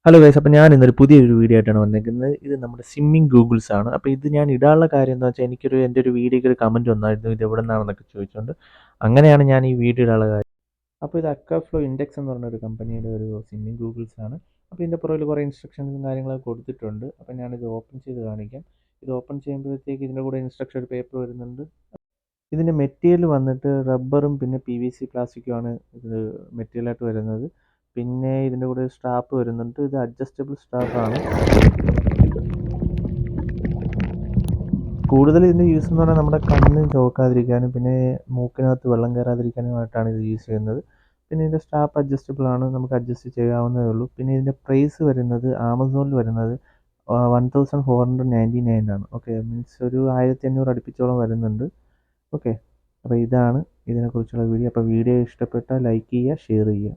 Hello guys, അപ്പോൾ ഞാൻ ഇന്നൊരു പുതിയൊരു വീഡിയോ ആയിട്ടാണ് വന്നിരിക്കുന്നത്. ഇത് നമ്മുടെ സ്വിമ്മിംഗ് ഗൂഗിൾസ് ആണ്. അപ്പോൾ ഇത് ഞാൻ ഇടാനുള്ള കാര്യം എന്താ വെച്ചാൽ എൻ്റെ ഒരു വീഡിയോയ്ക്ക് ഒരു കമൻറ്റ് വന്നായിരുന്നു, ഇത് എവിടെ നിന്നാണെന്നൊക്കെ ചോദിച്ചുകൊണ്ട്. അങ്ങനെയാണ് ഞാൻ ഈ വീഡിയോ ഇടാനുള്ള കാര്യം. അപ്പോൾ ഇത് അക്വാഫ്ലോ ഇൻഡെക്സ് എന്ന് പറഞ്ഞ ഒരു കമ്പനിയുടെ ഒരു സ്വിമ്മിംഗ് ഗൂഗിൾസ് ആണ്. അപ്പോൾ ഇതിൻ്റെ പുറകിൽ കുറേ ഇൻസ്ട്രക്ഷൻസും കാര്യങ്ങളൊക്കെ കൊടുത്തിട്ടുണ്ട്. അപ്പോൾ ഞാനിത് ഓപ്പൺ ചെയ്ത് കാണിക്കാം. ഇത് ഓപ്പൺ ചെയ്യുമ്പോഴത്തേക്ക് ഇതിൻ്റെ കൂടെ ഇൻസ്ട്രക്ഷൻ ഒരു പേപ്പർ വരുന്നുണ്ട്. ഇതിൻ്റെ മെറ്റീരിയൽ വന്നിട്ട് റബ്ബറും പിന്നെ PVC പ്ലാസ്റ്റിക്കുമാണ് ഇത് മെറ്റീരിയലായിട്ട് വരുന്നത്. പിന്നെ ഇതിൻ്റെ കൂടെ ഒരു സ്ട്രാപ്പ് വരുന്നുണ്ട്. ഇത് അഡ്ജസ്റ്റബിൾ സ്ട്രാപ്പാണ്. കൂടുതൽ ഇതിൻ്റെ യൂസ് എന്ന് പറഞ്ഞാൽ നമ്മുടെ കണ്ണ് ചോക്കാതിരിക്കാനും പിന്നെ മൂക്കിനകത്ത് വെള്ളം കയറാതിരിക്കാനുമായിട്ടാണ് ഇത് യൂസ് ചെയ്യുന്നത്. പിന്നെ ഇതിൻ്റെ സ്ട്രാപ്പ് അഡ്ജസ്റ്റബിൾ ആണ്, നമുക്ക് അഡ്ജസ്റ്റ് ചെയ്യാവുന്നതേ ഉള്ളൂ. പിന്നെ ഇതിൻ്റെ പ്രൈസ് വരുന്നത് ആമസോണിൽ വരുന്നത് 1499 ആണ്. ഓക്കെ, മീൻസ് ഒരു 1500 അടുപ്പിച്ചോളം വരുന്നുണ്ട്. ഓക്കെ, അപ്പോൾ ഇതാണ് ഇതിനെക്കുറിച്ചുള്ള വീഡിയോ. അപ്പോൾ വീഡിയോ ഇഷ്ടപ്പെട്ടാൽ ലൈക്ക് ചെയ്യുക, ഷെയർ ചെയ്യുക.